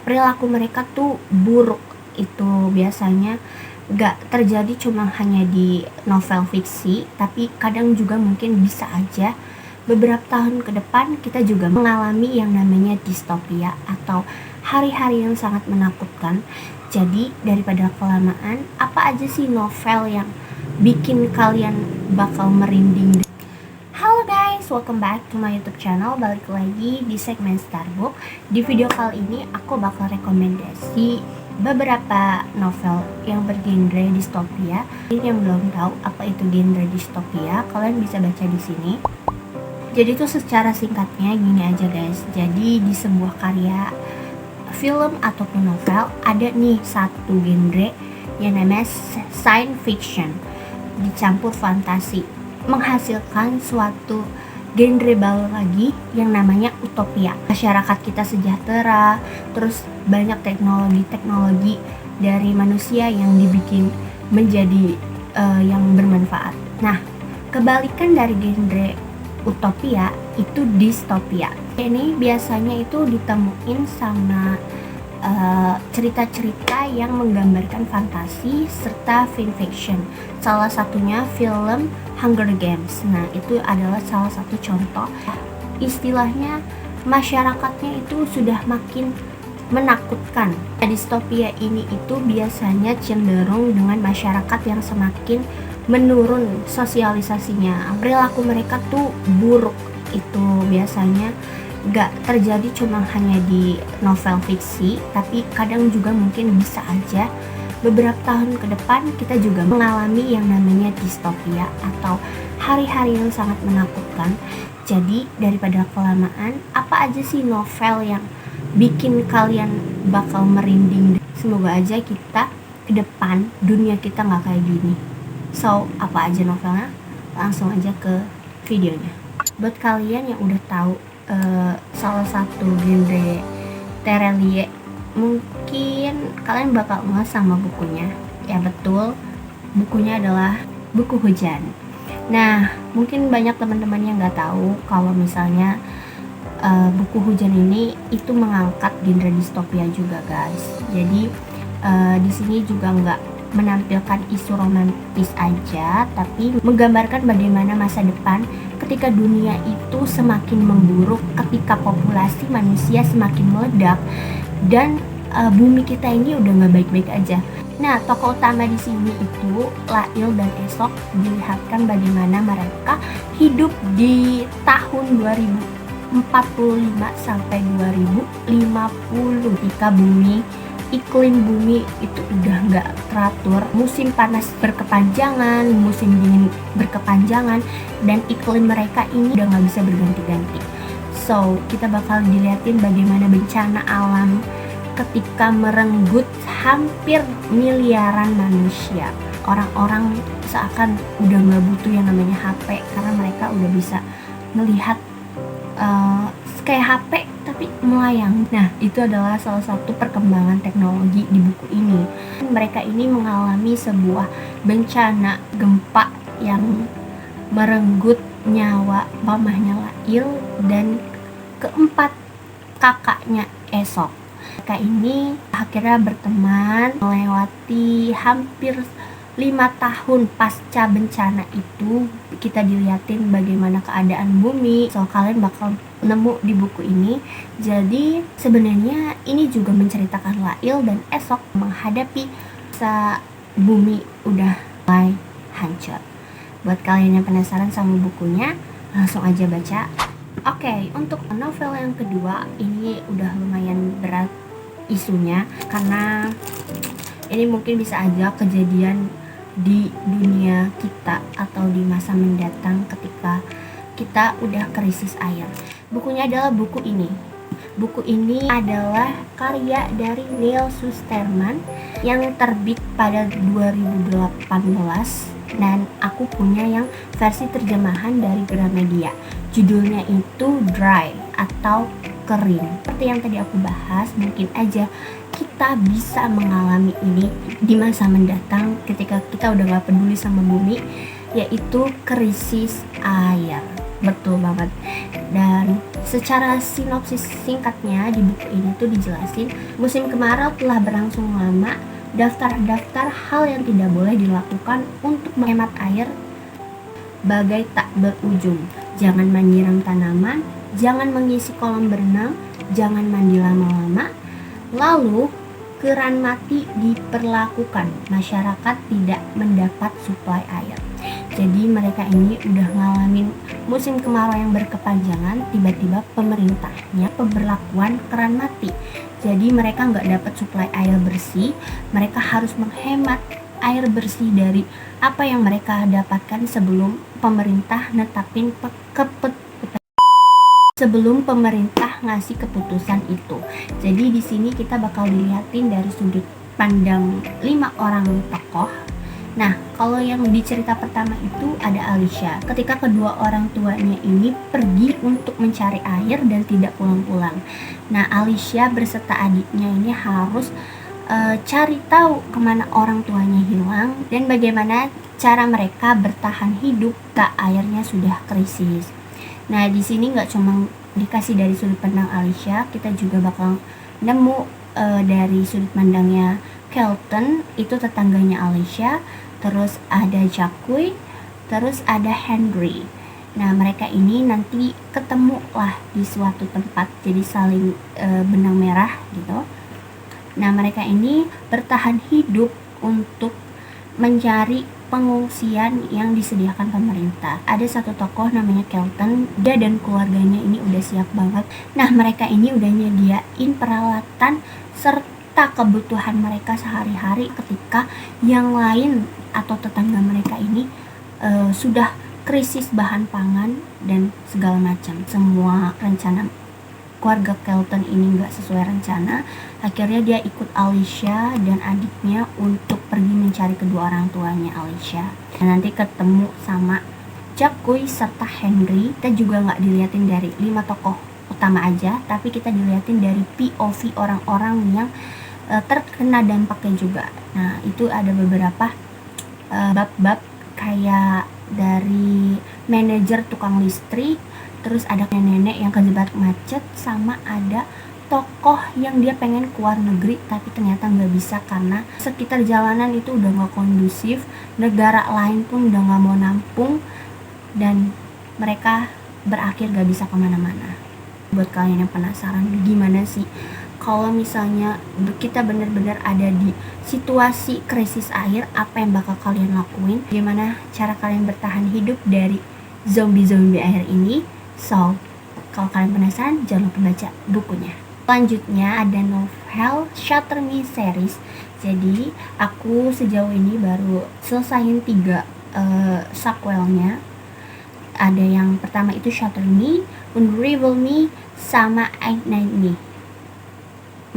perilaku mereka tuh buruk. Itu biasanya gak terjadi cuma hanya di novel fiksi, tapi kadang juga mungkin bisa aja beberapa tahun ke depan kita juga mengalami yang namanya distopia atau hari-hari yang sangat menakutkan. Jadi daripada kelamaan, apa aja sih novel yang bikin kalian bakal merinding? Halo guys, welcome back to my YouTube channel. Balik lagi di segmen Starbook. Di video kali ini aku bakal rekomendasi beberapa novel yang bergenre distopia. Yang belum tahu apa itu genre distopia, kalian bisa baca di sini. Jadi itu secara singkatnya gini aja guys. Jadi di sebuah karya film ataupun novel ada nih satu genre yang namanya science fiction dicampur fantasi, menghasilkan suatu genre baru lagi yang namanya utopia. Masyarakat kita sejahtera, terus banyak teknologi dari manusia yang dibikin menjadi yang bermanfaat. Nah, kebalikan dari genre utopia itu distopia. Ini biasanya itu ditemuin sama cerita-cerita yang menggambarkan fantasi serta fan fiction. Salah satunya film Hunger Games. Nah, itu adalah salah satu contoh. Istilahnya masyarakatnya itu sudah makin menakutkan. Distopia ini itu biasanya cenderung dengan masyarakat yang semakin menurun sosialisasinya. Perilaku mereka tuh buruk. Itu biasanya gak terjadi cuma hanya di novel fiksi, tapi kadang juga mungkin bisa aja beberapa tahun ke depan kita juga mengalami yang namanya distopia atau hari-hari yang sangat menakutkan. Jadi daripada kelamaan, apa aja sih novel yang bikin kalian bakal merinding? Semoga aja kita ke depan dunia kita gak kayak gini. So, apa aja novelnya? Langsung aja ke videonya. Buat kalian yang udah tahu salah satu genre Terelie, mungkin kalian bakal nggak sama bukunya. Ya betul, bukunya adalah Buku Hujan. Nah, mungkin banyak teman-teman yang nggak tahu kalau misalnya Buku Hujan ini itu mengangkat genre distopia juga guys. Jadi di sini juga nggak menampilkan isu romantis aja, tapi menggambarkan bagaimana masa depan ketika dunia itu semakin memburuk, ketika populasi manusia semakin meledak dan bumi kita ini udah nggak baik-baik aja. Nah, tokoh utama di sini itu Lail dan Esok dilihatkan bagaimana mereka hidup di tahun 2045 sampai 2050 ketika iklim bumi itu udah nggak teratur, musim panas berkepanjangan, musim dingin berkepanjangan, dan iklim mereka ini udah nggak bisa berganti-ganti. So, kita bakal dilihatin bagaimana bencana alam ketika merenggut hampir miliaran manusia. Orang-orang seakan udah nggak butuh yang namanya HP karena mereka udah bisa melihat kayak HP tapi melayang. Nah, itu adalah salah satu perkembangan teknologi di buku ini. Mereka ini mengalami sebuah bencana gempa yang merenggut nyawa mamahnya Lail dan keempat kakaknya Esok. Mereka ini akhirnya berteman melewati hampir 5 tahun pasca bencana itu. Kita dilihatin bagaimana keadaan bumi. So, kalian bakal nemu di buku ini. Jadi sebenarnya ini juga menceritakan Lail dan Esok menghadapi masa bumi udah mulai hancur. Buat kalian yang penasaran sama bukunya, langsung aja baca. Oke, untuk novel yang kedua ini udah lumayan berat isunya karena ini mungkin bisa aja kejadian di dunia kita atau di masa mendatang ketika kita udah krisis air. Bukunya adalah buku ini. Buku ini adalah karya dari Neil Shusterman yang terbit pada 2018 dan aku punya yang versi terjemahan dari Gramedia. Judulnya itu Dry atau Kering. Seperti yang tadi aku bahas, mungkin aja kita bisa mengalami ini di masa mendatang ketika kita udah gak peduli sama bumi, yaitu krisis air. Betul banget. Dan Secara sinopsis singkatnya di buku ini tuh dijelasin musim kemarau telah berlangsung lama, daftar-daftar hal yang tidak boleh dilakukan untuk menghemat air bagai tak berujung. Jangan menyiram tanaman, jangan mengisi kolam berenang, jangan mandi lama-lama. Lalu keran mati diperlakukan, masyarakat tidak mendapat suplai air. Jadi mereka ini udah ngalamin musim kemarau yang berkepanjangan, tiba-tiba pemerintahnya pemberlakuan keran mati. Jadi mereka nggak dapat suplai air bersih, mereka harus menghemat air bersih dari apa yang mereka dapatkan sebelum pemerintah netapin sebelum pemerintah ngasih keputusan itu. Jadi di sini kita bakal dilihatin dari sudut pandang 5 orang tokoh. Nah, kalau yang di cerita pertama itu ada Alicia. Ketika kedua orang tuanya ini pergi untuk mencari air dan tidak pulang-pulang. Nah, Alicia berserta adiknya ini harus cari tahu kemana orang tuanya hilang dan bagaimana cara mereka bertahan hidup ketika airnya sudah krisis. Nah, di sini nggak cuma dikasih dari sudut pandang Alicia, kita juga bakal nemu dari sudut pandangnya Kelton, itu tetangganya Alicia, terus ada Jacques, terus ada Henry. Nah, mereka ini nanti ketemu lah di suatu tempat, jadi saling benang merah gitu. Nah, mereka ini bertahan hidup untuk mencari pengungsian yang disediakan pemerintah. Ada satu tokoh namanya Kelton, dia dan keluarganya ini udah siap banget. Nah, mereka ini udah nyediain peralatan serta kebutuhan mereka sehari-hari ketika yang lain atau tetangga mereka ini sudah krisis bahan pangan dan segala macam. Semua rencana keluarga Kelton ini nggak sesuai rencana. Akhirnya dia ikut Alicia dan adiknya untuk pergi mencari kedua orang tuanya Alicia. Dan nanti ketemu sama Jacques serta Henry. Kita juga nggak dilihatin dari 5 tokoh utama aja, tapi kita dilihatin dari POV orang-orang yang terkena dampaknya juga. Nah, itu ada beberapa bab-bab kayak dari manajer tukang listrik, terus ada nenek yang kejebak macet, sama ada tokoh yang dia pengen keluar negeri tapi ternyata nggak bisa karena sekitar jalanan itu udah nggak kondusif, negara lain pun udah nggak mau nampung, dan mereka berakhir nggak bisa kemana-mana. Buat kalian yang penasaran gimana sih kalau misalnya kita benar-benar ada di situasi krisis air, apa yang bakal kalian lakuin, gimana cara kalian bertahan hidup dari zombie-zombie air ini. So, kalau kalian penasaran, jangan lupa baca bukunya. Selanjutnya ada novel Shatter Me series. Jadi aku sejauh ini baru selesaiin 3 sequelnya. Ada yang pertama itu Shatter Me, Unravel Me, sama Ignite Me.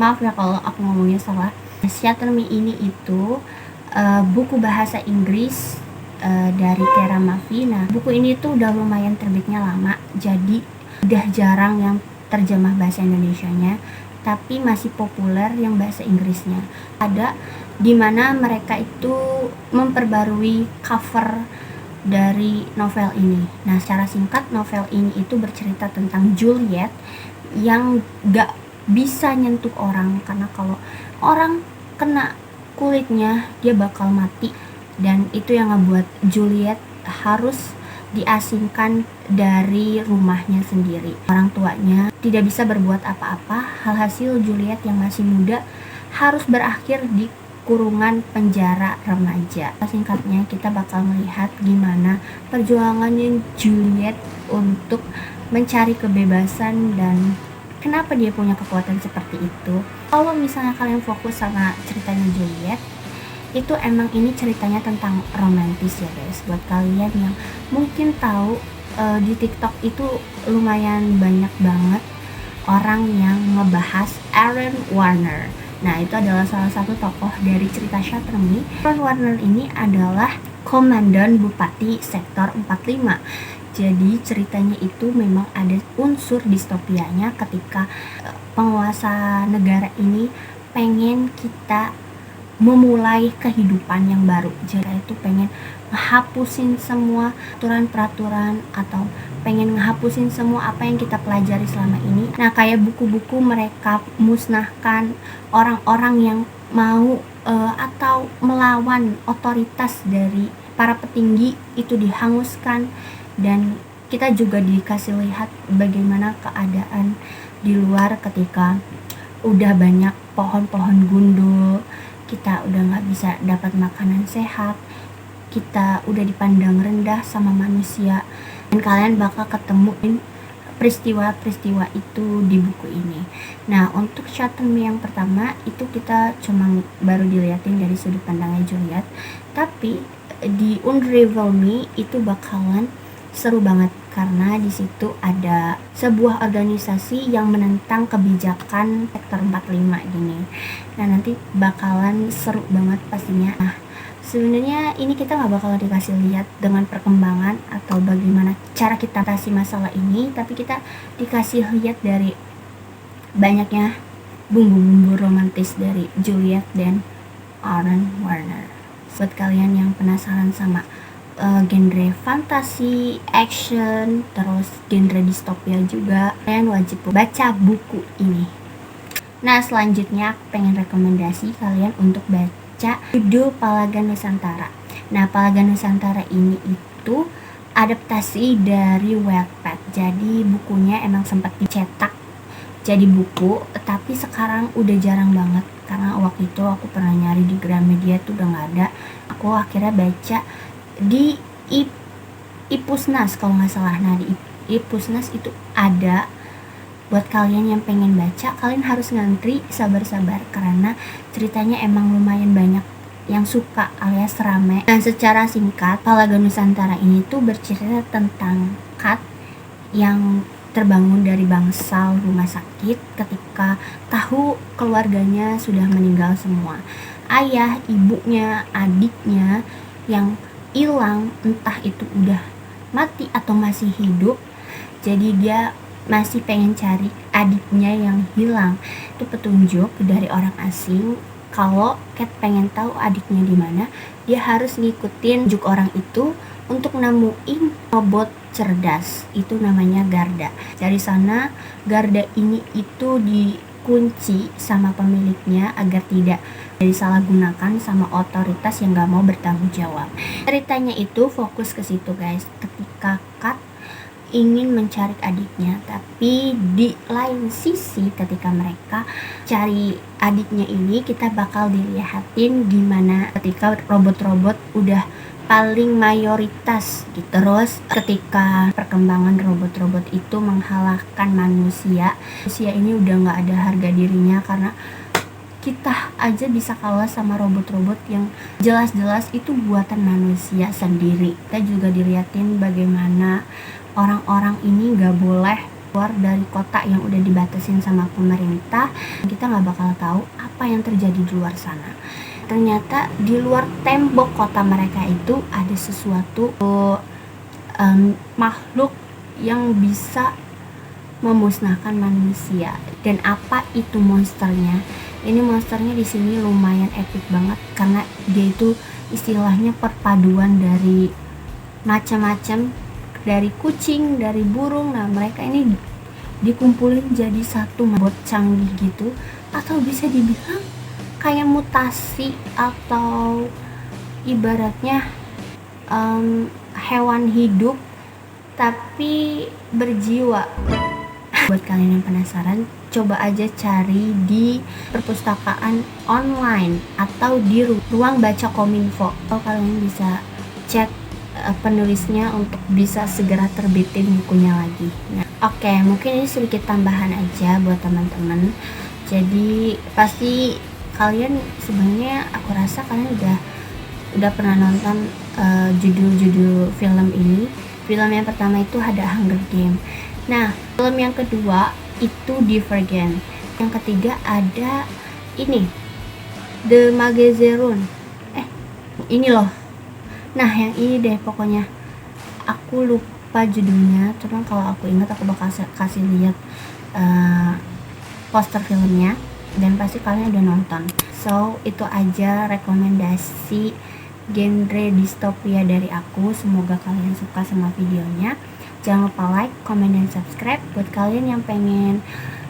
Maaf ya kalau aku ngomongnya salah. Shatter Me ini itu buku bahasa Inggris dari Tera Mafi. Nah, buku ini tuh udah lumayan terbitnya lama, jadi udah jarang yang terjemah bahasa Indonesianya, tapi masih populer yang bahasa Inggrisnya. Ada dimana mereka itu memperbarui cover dari novel ini. Nah, secara singkat novel ini itu bercerita tentang Juliet yang gak bisa nyentuh orang, karena kalau orang kena kulitnya dia bakal mati, dan itu yang ngebuat Juliet harus diasingkan dari rumahnya sendiri. Orang tuanya tidak bisa berbuat apa-apa, halhasil Juliet yang masih muda harus berakhir di kurungan penjara remaja. Singkatnya kita bakal melihat gimana perjuangannya Juliet untuk mencari kebebasan dan kenapa dia punya kekuatan seperti itu. Kalau misalnya kalian fokus sama ceritanya Juliet, itu emang ini ceritanya tentang romantis ya guys. Buat kalian yang mungkin tahu di TikTok itu lumayan banyak banget orang yang ngebahas Aaron Warner. Nah, itu adalah salah satu tokoh dari cerita Shatter Me. Aaron Warner ini adalah komandan Bupati Sektor 45. Jadi ceritanya itu memang ada unsur distopianya ketika penguasa negara ini pengen kita memulai kehidupan yang baru. Jadi itu pengen ngehapusin semua peraturan-peraturan atau pengen ngehapusin semua apa yang kita pelajari selama ini. Nah, kayak buku-buku mereka musnahkan, orang-orang yang mau atau melawan otoritas dari para petinggi itu dihanguskan, dan kita juga dikasih lihat bagaimana keadaan di luar ketika udah banyak pohon-pohon gundul, kita udah nggak bisa dapat makanan sehat, kita udah dipandang rendah sama manusia, dan kalian bakal ketemuin peristiwa-peristiwa itu di buku ini. Nah, untuk Short Term yang pertama itu kita cuma baru dilihatin dari sudut pandangnya Juliet, tapi di Unravel Me itu bakalan seru banget karena di situ ada sebuah organisasi yang menentang kebijakan sektor 45 gini. Nah, nanti bakalan seru banget pastinya. Nah, sebenarnya ini kita nggak bakal dikasih lihat dengan perkembangan atau bagaimana cara kita atasi masalah ini, tapi kita dikasih lihat dari banyaknya bumbu-bumbu romantis dari Juliet dan Aaron Warner. Buat kalian yang penasaran sama genre fantasi, action, terus genre distopia juga, kalian wajib baca buku ini. Nah, selanjutnya aku pengen rekomendasi kalian untuk baca judul Palaga Nusantara. Nah, Palaga Nusantara ini itu adaptasi dari Wattpad. Jadi bukunya emang sempat dicetak jadi buku, tapi sekarang udah jarang banget karena waktu itu aku pernah nyari di Gramedia tuh udah nggak ada. Aku akhirnya baca di Ipusnas kalau nggak salah. Nah, di Ipusnas itu ada. Buat kalian yang pengen baca, kalian harus ngantri sabar-sabar karena ceritanya emang lumayan banyak yang suka alias rame. Nah, secara singkat, Palaga Nusantara ini tuh bercerita tentang Kat yang terbangun dari bangsal rumah sakit ketika tahu keluarganya sudah meninggal semua. Ayah, ibunya, adiknya yang hilang, entah itu udah mati atau masih hidup. Jadi dia masih pengen cari adiknya yang hilang. Itu petunjuk dari orang asing. Kalau Kat pengen tahu adiknya di mana, dia harus ngikutin petunjuk orang itu untuk nemuin robot cerdas. Itu namanya Garda. Dari sana Garda ini itu dikunci sama pemiliknya agar tidak disalahgunakan sama otoritas yang gak mau bertanggung jawab. Ceritanya itu fokus ke situ, guys. Ketika Kat ingin mencari adiknya, tapi di lain sisi ketika mereka cari adiknya ini, kita bakal dilihatin gimana ketika robot-robot udah paling mayoritas gitu. Terus ketika perkembangan robot-robot itu mengalahkan manusia ini udah nggak ada harga dirinya karena kita aja bisa kalah sama robot-robot yang jelas-jelas itu buatan manusia sendiri. Kita juga dilihatin bagaimana orang-orang ini gak boleh keluar dari kota yang udah dibatasin sama pemerintah. Kita gak bakal tahu apa yang terjadi di luar sana. Ternyata di luar tembok kota mereka itu ada sesuatu makhluk yang bisa memusnahkan manusia. Dan apa itu monsternya? Ini monsternya di sini lumayan epic banget karena dia itu istilahnya perpaduan dari macam-macam, dari kucing, dari burung. Nah, mereka ini dikumpulin jadi satu bot canggih gitu, atau bisa dibilang kayak mutasi atau ibaratnya hewan hidup tapi berjiwa. Buat kalian yang penasaran, coba aja cari di perpustakaan online atau di ruang baca Kominfo. Atau kalian bisa cek penulisnya untuk bisa segera terbitin bukunya lagi. Nah, oke, mungkin ini sedikit tambahan aja buat teman-teman. Jadi pasti kalian sebenarnya, aku rasa kalian udah pernah nonton judul-judul film ini. Film yang pertama itu ada Hunger Games. Nah, film yang kedua itu Divergent. Yang ketiga ada ini The Magazeron. Ini loh. Nah, yang ini deh pokoknya. Aku lupa judulnya, cuman kalau aku ingat aku bakal kasih lihat poster filmnya. dan pasti kalian udah nonton. So itu aja rekomendasi genre distopia dari aku. Semoga kalian suka sama videonya. Jangan lupa like, comment, dan subscribe. Buat kalian yang pengen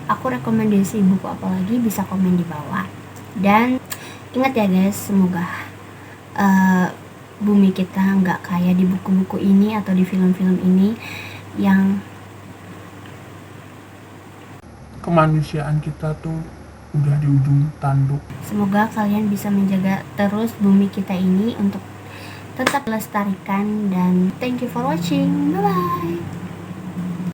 aku rekomendasi buku apa lagi, bisa komen di bawah. Dan ingat ya guys, semoga bumi kita nggak kayak di buku-buku ini atau di film-film ini yang kemanusiaan kita tuh udah di ujung tanduk. Semoga kalian bisa menjaga terus bumi kita ini untuk tetap lestarikan, dan thank you for watching. Bye bye.